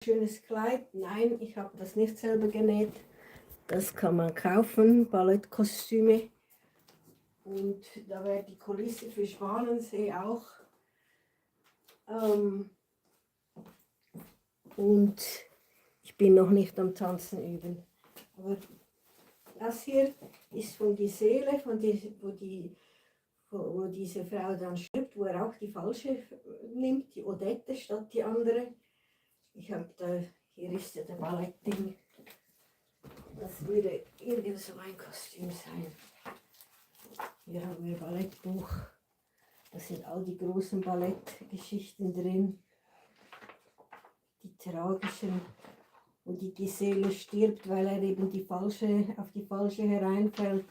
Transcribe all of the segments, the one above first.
schönes Kleid. Nein, ich habe das nicht selber genäht. Das kann man kaufen, Ballettkostüme. Und da wäre die Kulisse für Schwanensee auch. Und ich bin noch nicht am Tanzen üben. Aber das hier ist von die Seele, wo diese Frau dann stirbt, wo er auch die falsche nimmt, die Odette statt die andere. Ich habe da, hier ist ja der Ballettding. Das würde irgend so ein Kostüm sein. Hier haben wir Ballettbuch. Da sind all die großen Ballettgeschichten drin. Die tragischen, wo die Gisele stirbt, weil er eben auf die falsche hereinfällt.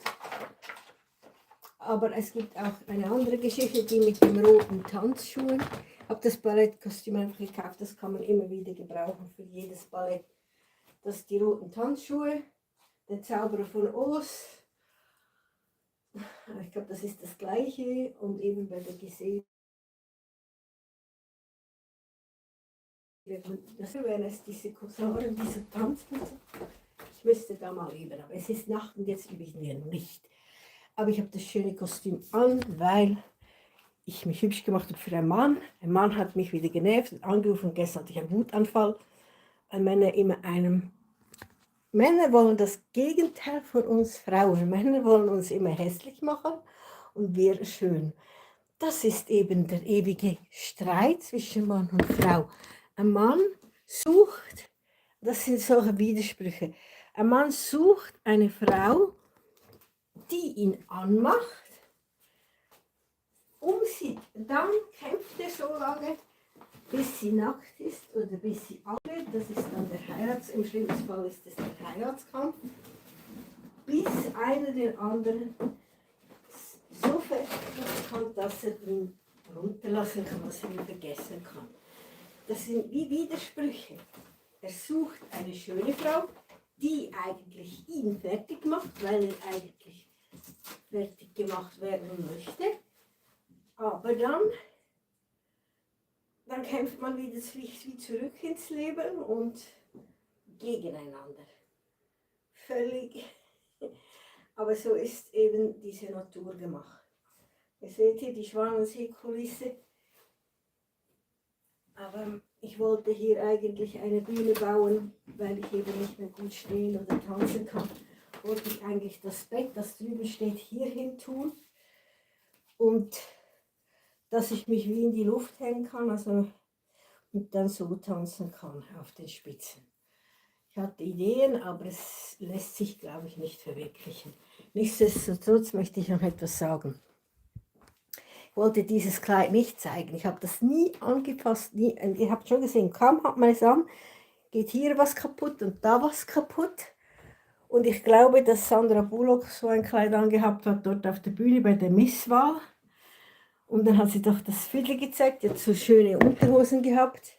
Aber es gibt auch eine andere Geschichte, die mit den roten Tanzschuhen. Ich habe das Ballettkostüm einfach gekauft, das kann man immer wieder gebrauchen für jedes Ballett. Das sind die roten Tanzschuhe, der Zauberer von Oz. Ich glaube, das ist das Gleiche. Und eben bei der Gisele. Das wären es diese Korsaren, diese Tanzen. Ich müsste da mal üben, aber es ist Nacht und jetzt übe ich mir nicht. Aber ich habe das schöne Kostüm an, weil ich mich hübsch gemacht habe für einen Mann. Ein Mann hat mich wieder genervt und angerufen. Gestern hatte ich einen Wutanfall. Weil Männer wollen das Gegenteil von uns Frauen. Männer wollen uns immer hässlich machen und wir schön. Das ist eben der ewige Streit zwischen Mann und Frau. Ein Mann sucht, das sind solche Widersprüche, ein Mann sucht eine Frau, die ihn anmacht, umsieht. Dann kämpft er so lange, bis sie nackt ist oder bis sie abgeht. Das ist dann im schlimmsten Fall ist das der Heiratskampf. Bis einer den anderen so fertig kann, dass er ihn runterlassen kann, dass er ihn vergessen kann. Das sind wie Widersprüche. Er sucht eine schöne Frau, die eigentlich ihn fertig macht, weil er eigentlich fertig gemacht werden möchte. Aber dann kämpft man wieder wie zurück ins Leben und gegeneinander. Völlig. Aber so ist eben diese Natur gemacht. Ihr seht hier die Schwanensee-Kulisse. Aber ich wollte hier eigentlich eine Bühne bauen, weil ich eben nicht mehr gut stehen oder tanzen kann. Wollte ich eigentlich das Bett, das drüben steht, hier hin tun. Und dass ich mich wie in die Luft hängen kann, also und dann so tanzen kann auf den Spitzen. Ich hatte Ideen, aber es lässt sich, glaube ich, nicht verwirklichen. Nichtsdestotrotz möchte ich noch etwas sagen. Ich wollte dieses Kleid nicht zeigen. Ich habe das nie angepasst. Ihr habt schon gesehen, kaum hat man es an, geht hier was kaputt und da was kaputt. Und ich glaube, dass Sandra Bullock so ein Kleid angehabt hat, dort auf der Bühne bei der Misswahl. Und dann hat sie doch das Viertel gezeigt, die hat so schöne Unterhosen gehabt.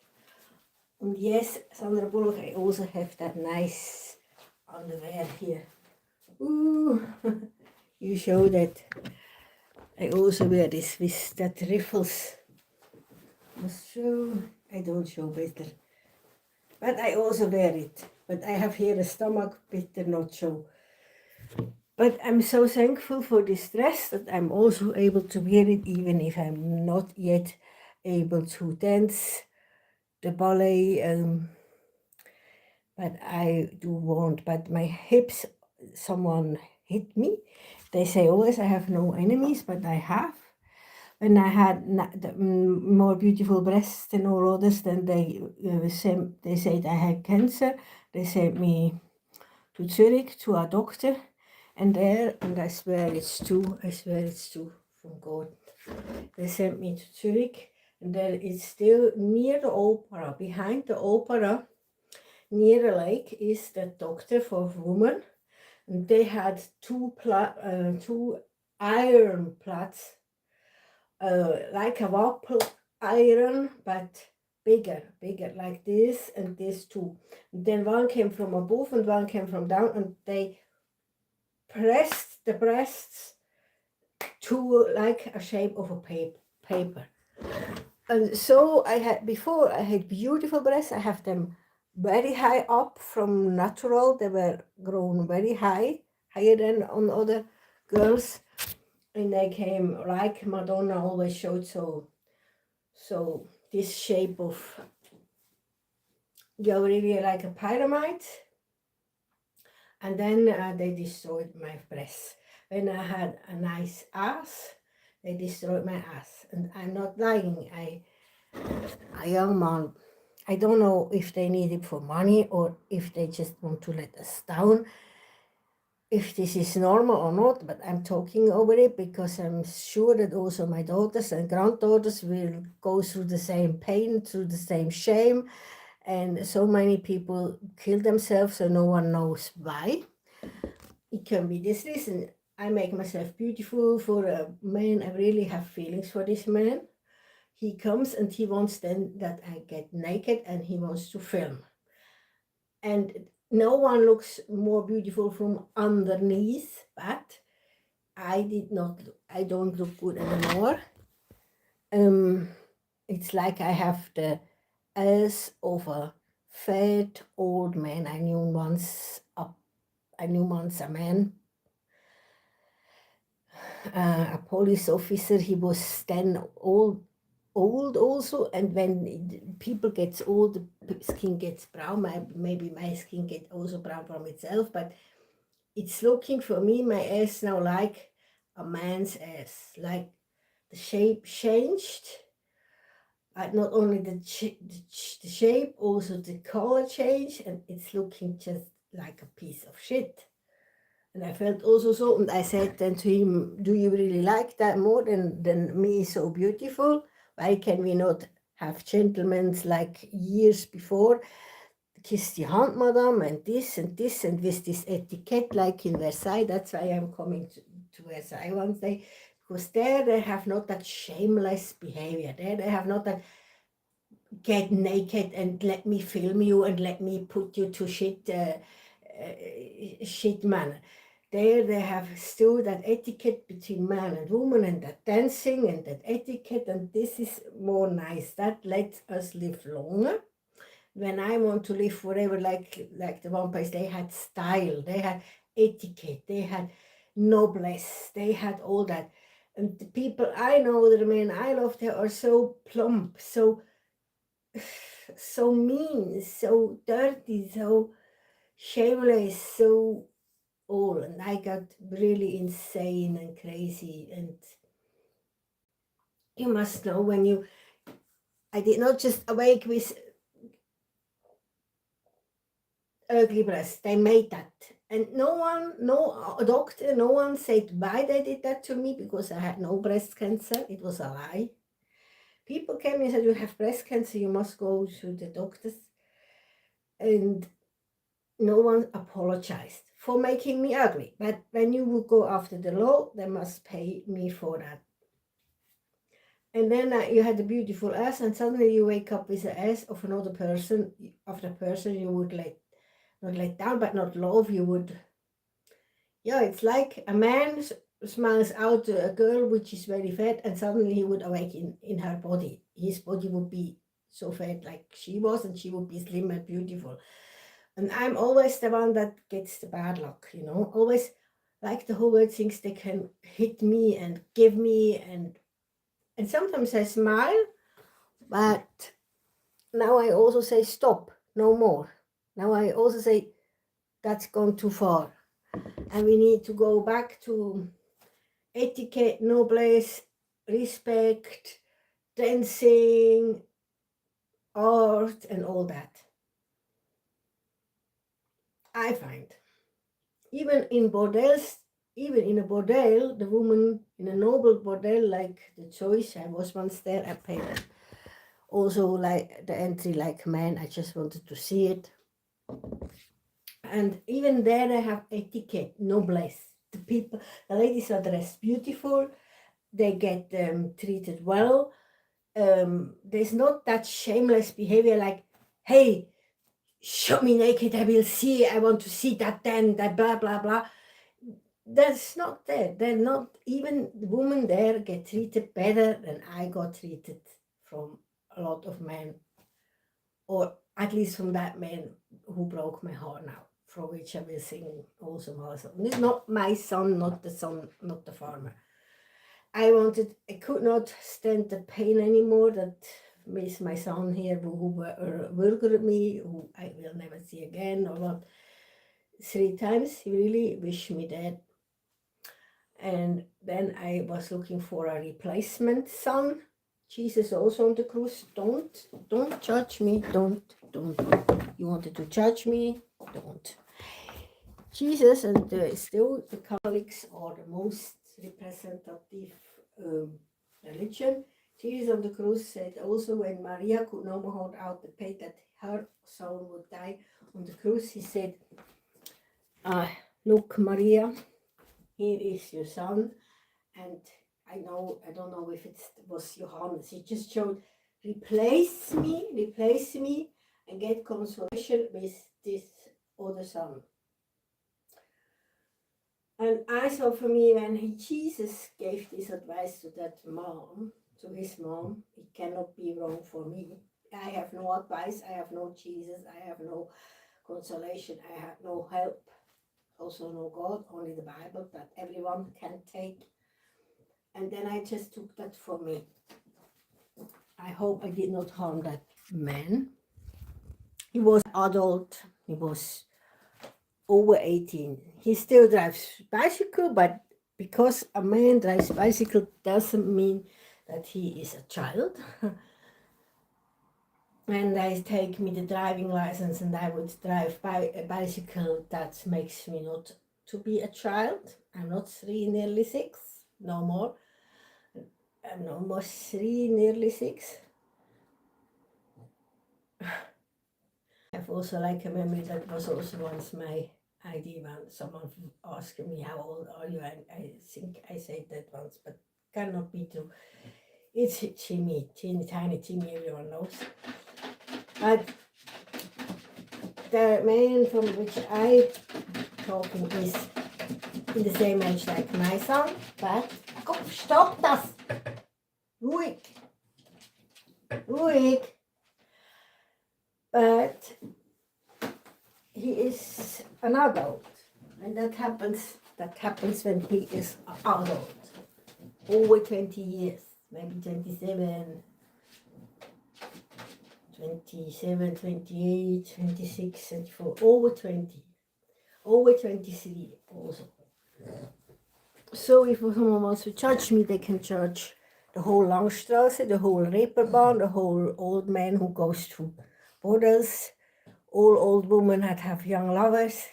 Und yes, Sandra Bullock, I also have that nice underwear here. You show that. I also wear this with that riffles. Must show. I don't show better. But I also wear it. But I have here a stomach, better not show. But I'm so thankful for this dress that I'm also able to wear it, even if I'm not yet able to dance the ballet. But I do want, but my hips, someone hit me. They say always I have no enemies, but I have. When I had more beautiful breasts than all others, then they said I had cancer. They sent me to Zurich to a doctor, and I swear it's true, from God. They sent me to Zurich, and there it's still near the opera, behind the opera, near a lake is the doctor for women, and they had two iron plates, like a waffle iron, but bigger, like this and this too. And then one came from above and one came from down, and they pressed the breasts to like a shape of a paper. And so before I had beautiful breasts. I have them very high up from natural. They were grown very high, higher than on other girls. And they came like Madonna always showed, so this shape of, you're really like a pyramid. And then they destroyed my breasts. When I had a nice ass, they destroyed my ass. And I'm not lying. A young man, I don't know if they need it for money or if they just want to let us down, if this is normal or not, but I'm talking over it because I'm sure that also my daughters and granddaughters will go through the same pain, through the same shame. And so many people kill themselves and no one knows why. It can be this reason. I make myself beautiful for a man. I really have feelings for this man. He comes and he wants then that I get naked and he wants to film. And no one looks more beautiful from underneath, but I don't look good anymore. It's like I have the ass of a fat old man. I knew once a man, a police officer. He was then old also, and when people gets old, the skin gets brown. Maybe my skin gets also brown from itself, but it's looking for me, my ass now like a man's ass, like the shape changed. Not only the shape, also the color changed, and it's looking just like a piece of shit. And I felt also so, and I said then to him, do you really like that more than me so beautiful? Why can we not have gentlemen like years before? Kiss the hand, madam, and this and this, and with this etiquette like in Versailles. That's why I'm coming to Versailles one day, because there they have not that shameless behavior. There they have not that get naked and let me film you and let me put you to shit manner. There they have still that etiquette between man and woman, and that dancing and that etiquette, and this is more nice. That lets us live longer. When I want to live forever, like the vampires, they had style, they had etiquette, they had noblesse, they had all that. And the people I know, the men I love, they are so plump, so mean, so dirty, so shameless, so old. And I got really insane and crazy. And you must know, I did not just awake with ugly breasts. They made that. And no doctor, no one said why they did that to me, because I had no breast cancer. It was a lie. People came and said, you have breast cancer, you must go to the doctors. And no one apologized for making me ugly. But when you would go after the law, they must pay me for that. And then you had a beautiful ass, and suddenly you wake up with the ass of another person, of the person you would not let down, but not love. You would, yeah, it's like a man smiles out a girl which is very fat, and suddenly he would awake in her body. His body would be so fat like she was, and she would be slim and beautiful. And I'm always the one that gets the bad luck, always like the whole world thinks they can hit me and give me, and sometimes I smile, but now I also say stop, no more. Now I also say that's gone too far, and we need to go back to etiquette, noblesse, respect, dancing, art, and all that. I find even in bordels, even in a bordel, the woman in a noble bordel like the Choice, I was once there, I paid also like the entry like man, I just wanted to see it. And even there they have etiquette, noblesse. The ladies are dressed beautiful, they get treated well. There's not that shameless behavior like, hey, show me naked, I will see, I want to see that then, that blah, blah, blah. That's not there. They're not, even the women there get treated better than I got treated from a lot of men. Or at least from that man who broke my heart now, for which I will sing also my song. Not my son, not the farmer. I could not stand the pain anymore that with my son here who murdered me, who I will never see again or what. 3 times he really wished me dead. And then I was looking for a replacement son. Jesus also on the cross. Don't judge me. Don't. You wanted to judge me? Don't. Jesus and still the Catholics are the most representative religion. Jesus on the cross said also when Maria could no more hold out the pain that her son would die on the cross, he said, look, Maria, here is your son. And I don't know if it was Johannes. He just showed, replace me and get consolation with this other son. And I saw for me when Jesus gave this advice to that mom, to his mom, it cannot be wrong for me. I have no advice, I have no Jesus, I have no consolation, I have no help, also no God, only the Bible that everyone can take. And then I just took that for me. I hope I did not harm that man. He was adult, he was over 18. He still drives bicycle, but because a man drives bicycle doesn't mean that he is a child. And they take me the driving license and I would drive a bicycle, that makes me not to be a child. I'm not 3, nearly 6, no more. I'm almost 3, nearly 6. I have also like a memory that was also once my ID when someone asked me how old are you, and I think I said that once, but cannot be true. It's Jimmy, tiny Jimmy, everyone knows. But the man from which I talking is in the same age like my son, but stop das! Ruhig! But he is an adult, and that happens when he is an adult. Over 20 years, maybe 27, 28, 26, 24, over 20, over 23 also. So if someone wants to judge me, they can judge the whole Langstrasse, the whole Reeperbahn, the whole old man who goes to borders, all old women that have young lovers.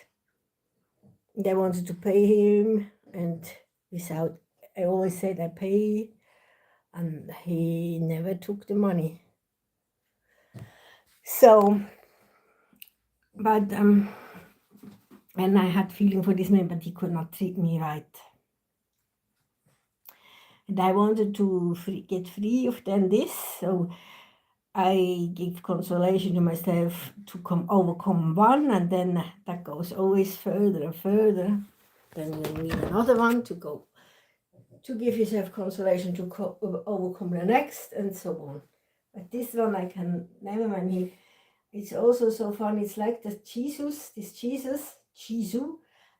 They wanted to pay him, and without, I always said I pay, and he never took the money. So, but, and I had feeling for this man, but he could not treat me right. And I wanted to get free of then this, so I give consolation to myself to overcome one, and then that goes always further and further. Then you need another one to go, to give yourself consolation to overcome the next, and so on. But this one I can never manage. It's also so funny. It's like this Jesus,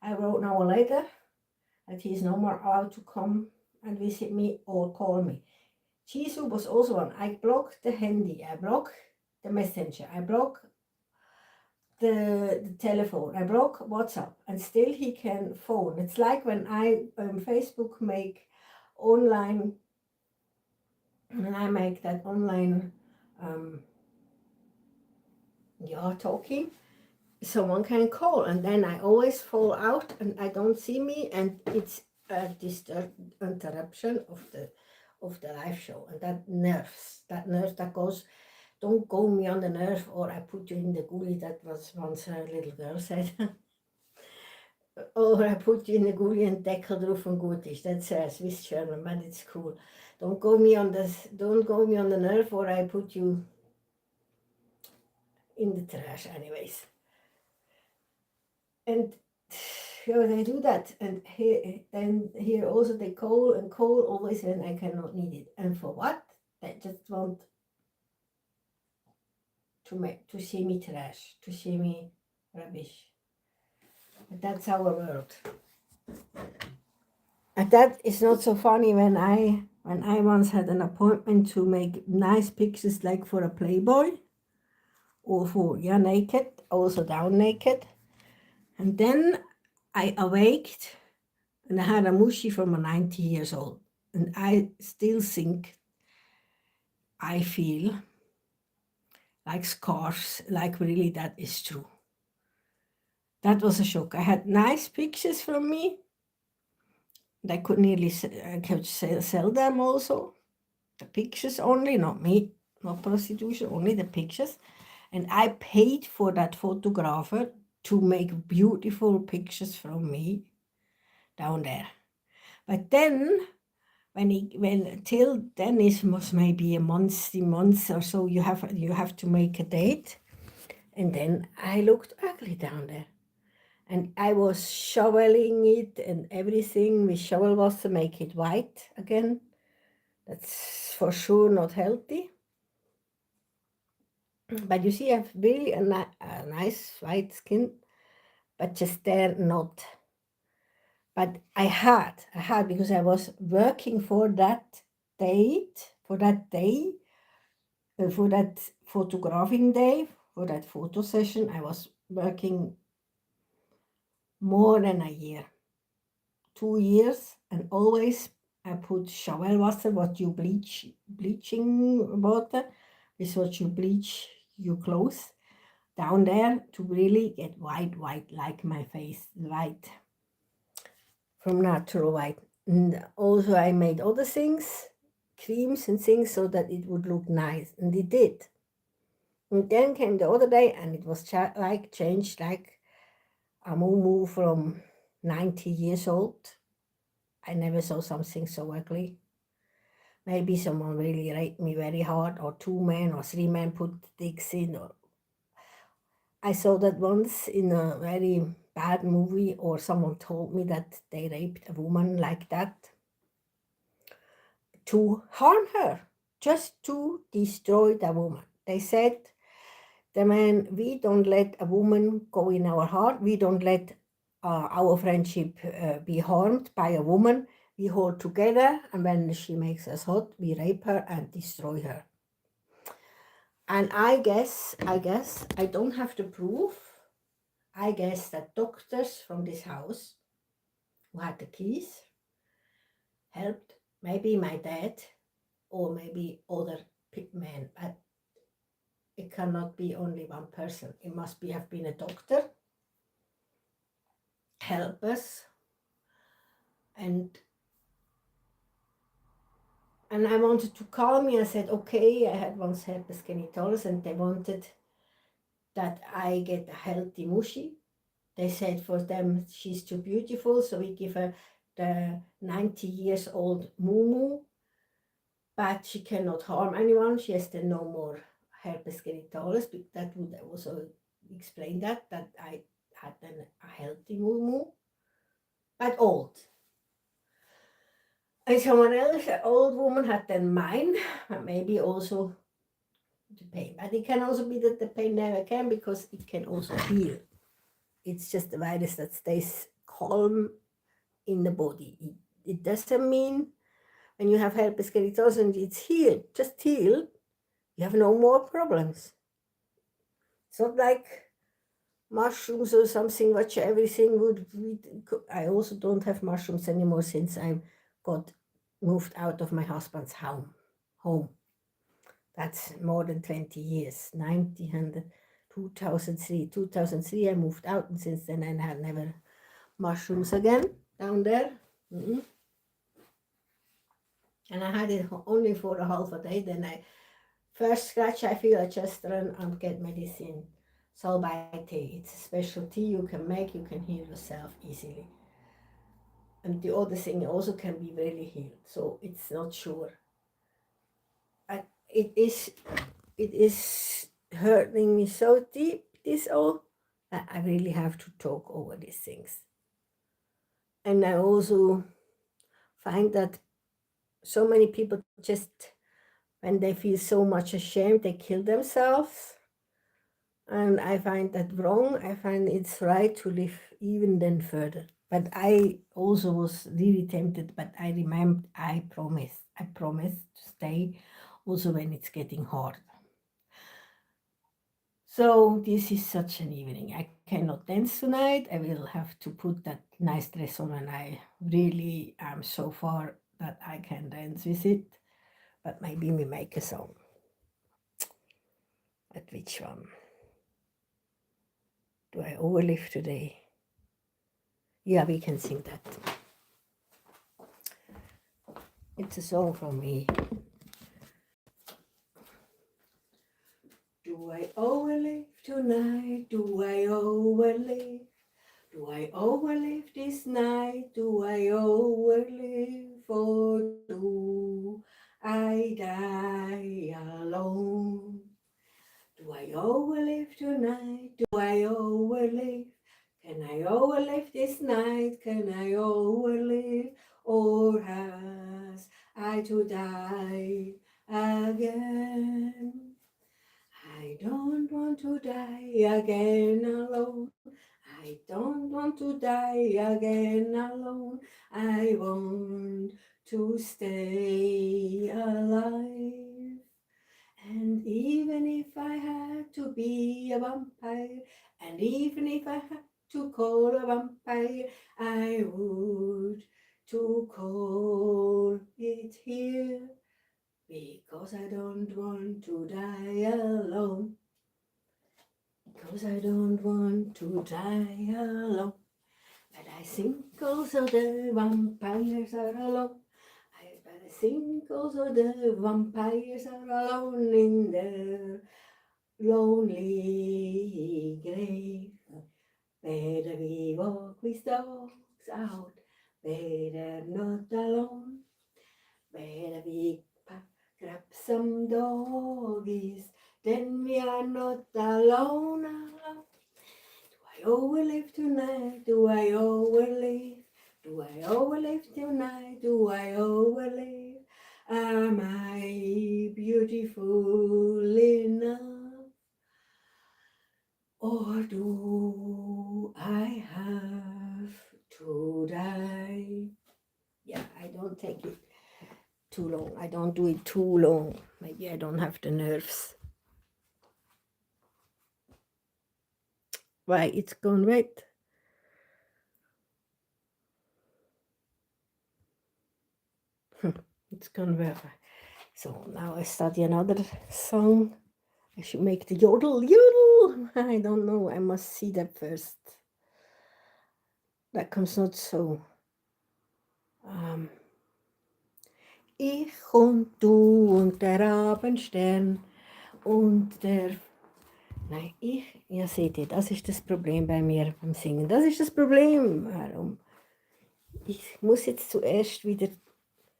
I wrote now a letter that he's no more allowed to come and visit me or call me. Jesus was also one. I blocked the handy, I blocked the messenger, I blocked the telephone, I blocked WhatsApp, and still he can phone. It's like when I Facebook make online, when I make that online talking, someone can call, and then I always fall out and I don't see me, and it's a interruption of the live show, and that nerve that goes, don't go me on the nerve or I put you in the gully. That was once a little girl said. Or I put you in the gully and Deckel drauf und gut ist. That's a Swiss German, but it's cool. Don't go me on the nerve or I put you in the trash anyways. And they do that, and here also they call always when I cannot need it. And for what? They just want to see me trash, to see me rubbish. But that's our world. And that is not so funny when I once had an appointment to make nice pictures like for a Playboy or for naked, also down naked. And then I awaked and I had a mushy from a 90 years old. And I still think I feel like scars, like really that is true. That was a shock. I had nice pictures from me. And I could nearly sell them also. The pictures only, not me, not prostitution, only the pictures. And I paid for that photographer to make beautiful pictures from me down there. But then, when till then it was maybe a month or so, you have to make a date. And then I looked ugly down there. And I was shoveling it and everything with shovel water, make it white again. That's for sure not healthy. But you see, I have really a nice white skin, but just there not. But I had because I was working for that date, for that day, for that photographing day, for that photo session. I was working more than a year, 2 years, and always I put shovel water, what you bleaching water, is what you bleach your clothes down there to really get white like my face, white from natural white. And also I made other things, creams and things, so that it would look nice, and it did. And then came the other day and it was changed like a moo from 90 years old. I never saw something so ugly. Maybe someone really raped me very hard, or 2 men or 3 men put dicks in, or I saw that once in a very bad movie, or someone told me that they raped a woman like that to harm her, just to destroy the woman. They said, the man, we don't let a woman go in our heart. We don't let our friendship be harmed by a woman. We hold together, and when she makes us hot, we rape her and destroy her. And I guess I don't have to prove. I guess that doctors from this house who had the keys helped maybe my dad or maybe other men, but it cannot be only one person. It must have been a doctor, help us, and I wanted to call me. I said, okay, I had once herpes genitalis, and they wanted that I get a healthy mushy. They said for them she's too beautiful, so we give her the 90 years old moo, but she cannot harm anyone. She has then no more herpes genitalis. That would also explain that I had then a healthy moo, but old. And someone else, an old woman, had then mine, but maybe also the pain. But it can also be that the pain never can, because it can also heal. It's just a virus that stays calm in the body. It doesn't mean when you have herpes genitalis and it's healed, just healed, you have no more problems. It's not like mushrooms or something, which everything would. I also don't have mushrooms anymore since I got moved out of my husband's home. That's more than 20 years, 2003. 2003 I moved out, and since then I had never mushrooms again down there. And I had it only for a half a day. Then I first scratch, I feel I just run and get medicine. Salbei tea. It's a special tea you can make. You can heal yourself easily. And the other thing also can be really healed. So it's not sure. It is hurting me so deep, this all, that I really have to talk over these things. And I also find that so many people just, when they feel so much ashamed, they kill themselves. and I find that wrong. I find it's right to live even then further. But I also was really tempted, but I remembered I promised to stay also when it's getting hard. So this is such an evening. I cannot dance tonight. I will have to put that nice dress on, and I really am so far that I can dance with it. But maybe we make a song. But which one? Do I overlive today? Yeah, we can sing that. It's a song from me. Do I overlive tonight? Do I overlive? Do I overlive this night? Do I overlive? Or do I die alone? Do I overlive tonight? Do I overlive? Can I overlive this night? Can I overlive? Or has I to die again? I don't want to die again alone. I don't want to die again alone. I want to stay alive. And even if I had to be a vampire, and even if I had to call a vampire, I would to call it here, because I don't want to die alone. Because I don't want to die alone. But I think also the vampires are alone. But I think also the vampires are alone in their lonely grave. Better we walk with dogs out. Better not alone. Better we grab some doggies. Then we are not alone. Do I overlive tonight? Do I overlive? Do I overlive tonight? Do I overlive? Am I beautiful enough? Or do I have to die? Yeah, I don't take it too long. I don't do it too long. Maybe I don't have the nerves. Why, it's gone red. It's gone red. So now I study another song. I should make the yodel. I don't know. I must see that first. That comes not so. Ich und du und der Abendstern und der... Nein, ja seht ihr, das ist das Problem bei mir beim Singen. Das ist das Problem. Warum? Ich muss jetzt zuerst wieder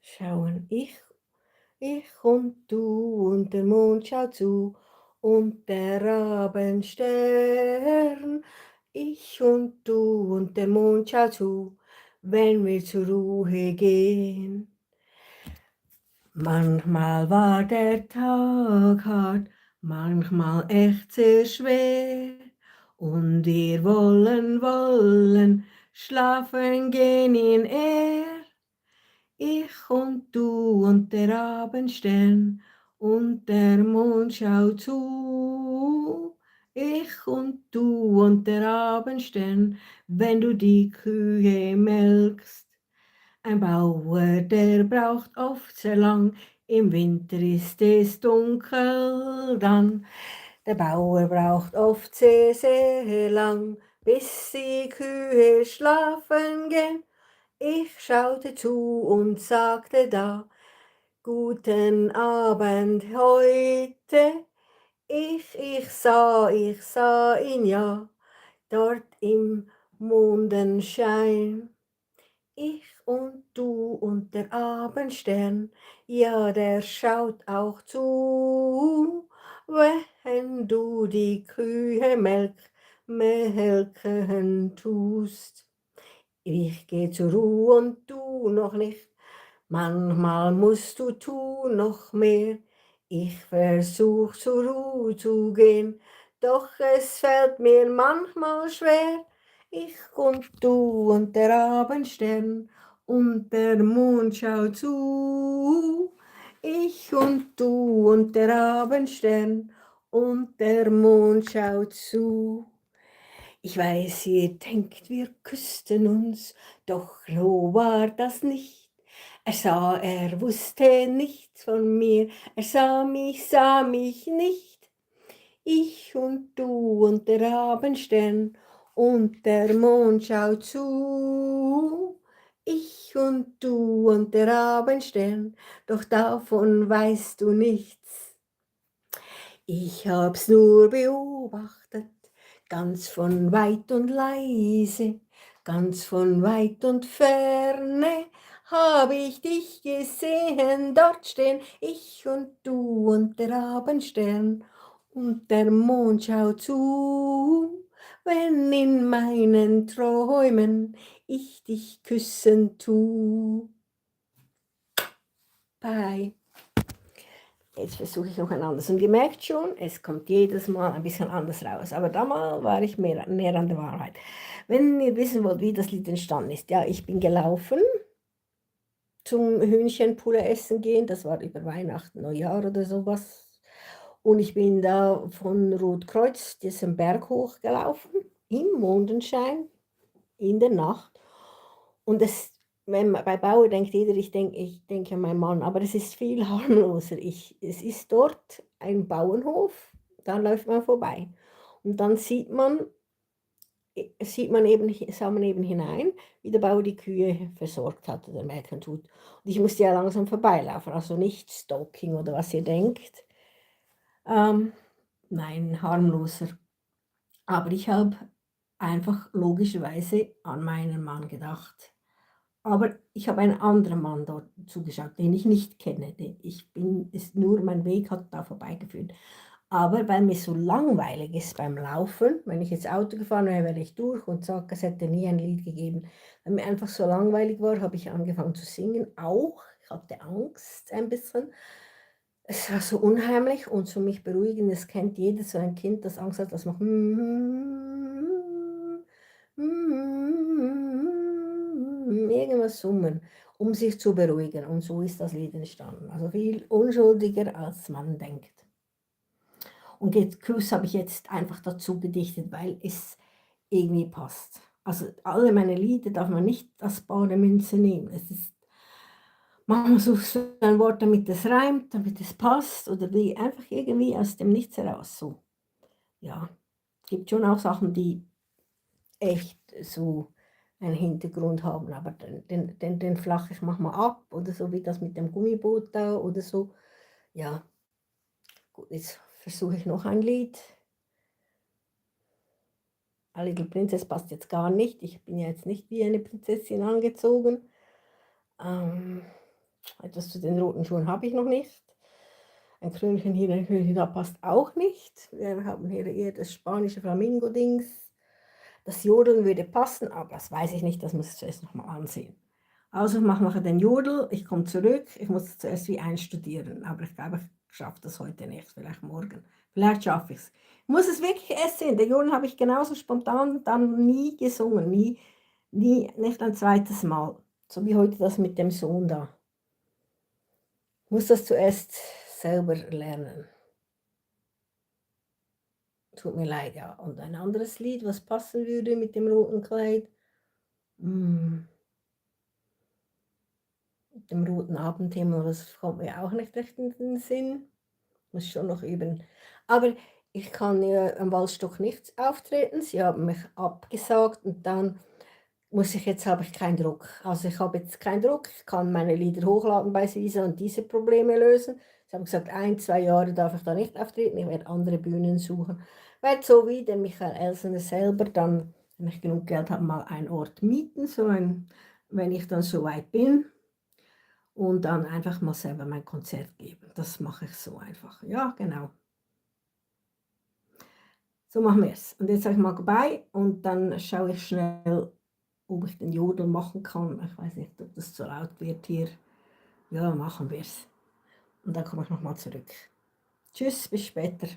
schauen. Ich und du und der Mond schaut zu und der Abendstern. Ich und du und der Mond schaut zu, wenn wir zur Ruhe gehen. Manchmal war der Tag hart, manchmal echt sehr schwer. Und wir wollen schlafen gehen in er. Ich und du und der Abendstern und der Mond schaut zu. Ich und du und der Abendstern, wenn du die Kühe melkst. Ein Bauer, der braucht oft sehr lang, im Winter ist es dunkel dann. Der Bauer braucht oft sehr, sehr lang, bis die Kühe schlafen gehen. Ich schaute zu und sagte da, guten Abend heute. Ich sah ihn ja, dort im Mondenschein. Ich und du und der Abendstern, ja, der schaut auch zu, wenn du die Kühe melken tust. Ich geh zur Ruhe und du noch nicht, manchmal musst du tun noch mehr. Ich versuch zur Ruhe zu gehen, doch es fällt mir manchmal schwer. Ich und du und der Abendstern und der Mond schaut zu. Ich und du und der Abendstern und der Mond schaut zu. Ich weiß, ihr denkt, wir küssten uns, doch so war das nicht. Er wusste nichts von mir, er sah mich nicht. Ich und du und der Abendstern und der Mond schaut zu. Ich und du und der Abendstern, doch davon weißt du nichts. Ich hab's nur beobachtet, ganz von weit und leise, ganz von weit und ferne, hab ich dich gesehen, dort stehen ich und du und der Abendstern und der Mond schaut zu, wenn in meinen Träumen ich dich küssen tu. Bye. Jetzt versuche ich noch ein anderes. Und ihr merkt schon, es kommt jedes Mal ein bisschen anders raus. Aber damals war ich näher an der Wahrheit. Wenn ihr wissen wollt, wie das Lied entstanden ist, ja, ich bin gelaufen zum Hühnchenpulle essen gehen. Das war über Weihnachten, Neujahr oder sowas. Und ich bin da von Rotkreuz diesen Berg hochgelaufen, im Mondenschein, in der Nacht. Und bei Bauer denkt jeder, ich denke an meinen Mann, aber es ist viel harmloser. Es ist dort ein Bauernhof, da läuft man vorbei. Und dann sah man eben hinein, wie der Bauer die Kühe versorgt hat oder melken tut. Und ich musste ja langsam vorbeilaufen, also nicht Stalking oder was ihr denkt. Nein, harmloser. Aber ich habe einfach logischerweise an meinen Mann gedacht. Aber ich habe einen anderen Mann dort zugeschaut, den ich nicht kenne. Mein Weg hat da vorbeigeführt. Aber weil mir so langweilig ist beim Laufen, wenn ich jetzt Auto gefahren wäre, wäre ich durch und sage, es hätte nie ein Lied gegeben. Weil mir einfach so langweilig war, habe ich angefangen zu singen. Auch, ich hatte Angst ein bisschen. Es war so unheimlich und so mich beruhigen. Es kennt jedes so ein Kind, das Angst hat, das macht irgendwas summen, um sich zu beruhigen. Und so ist das Lied entstanden. Also viel unschuldiger, als man denkt. Und jetzt Kuss habe ich jetzt einfach dazu gedichtet, weil es irgendwie passt. Also alle meine Lieder darf man nicht als bare Münze nehmen. Es ist manchmal suchst du ein Wort, damit es reimt, damit es passt oder wie einfach irgendwie aus dem Nichts heraus so. Ja, es gibt schon auch Sachen, die echt so einen Hintergrund haben, aber den flache ich manchmal ab oder so wie das mit dem Gummiboot da oder so. Ja, gut, jetzt versuche ich noch ein Lied. A Little Princess passt jetzt gar nicht. Ich bin ja jetzt nicht wie eine Prinzessin angezogen. Etwas zu den roten Schuhen habe ich noch nicht. Ein Krönchen hier, ein Krönchen da passt auch nicht. Wir haben hier eher das spanische Flamingo-Dings. Das Jodeln würde passen, aber das weiß ich nicht, das muss ich zuerst noch mal ansehen. Also ich mache nachher den Jodel, ich komme zurück, ich muss zuerst wie einstudieren, aber ich glaube, ich schaffe das heute nicht, vielleicht morgen. Vielleicht schaffe ich es. Ich muss es wirklich erst sehen. Den Jodel habe ich genauso spontan dann nie gesungen, nicht ein zweites Mal. So wie heute das mit dem Sohn da. Ich muss das zuerst selber lernen. Tut mir leid, ja. Und ein anderes Lied, was passen würde mit dem roten Kleid. Mit dem roten Abendhimmel, das kommt mir auch nicht recht in den Sinn. Muss schon noch üben. Aber ich kann ja am Waldstock nicht auftreten. Sie haben mich abgesagt und dann habe ich keinen Druck. Also ich habe jetzt keinen Druck, ich kann meine Lieder hochladen bei Sisa und diese Probleme lösen. Sie haben gesagt, 1-2 Jahre darf ich da nicht auftreten, ich werde andere Bühnen suchen. Weil so wie der Michael Elsener selber dann, wenn ich genug Geld habe, mal einen Ort mieten, wenn ich dann so weit bin und dann einfach mal selber mein Konzert geben. Das mache ich so einfach. Ja, genau. So machen wir es. Und jetzt sage ich mal vorbei und dann schaue ich schnell, ob ich den Jodel machen kann. Ich weiß nicht, ob das zu laut wird hier. Ja, machen wir es. Und dann komme ich nochmal zurück. Tschüss, bis später.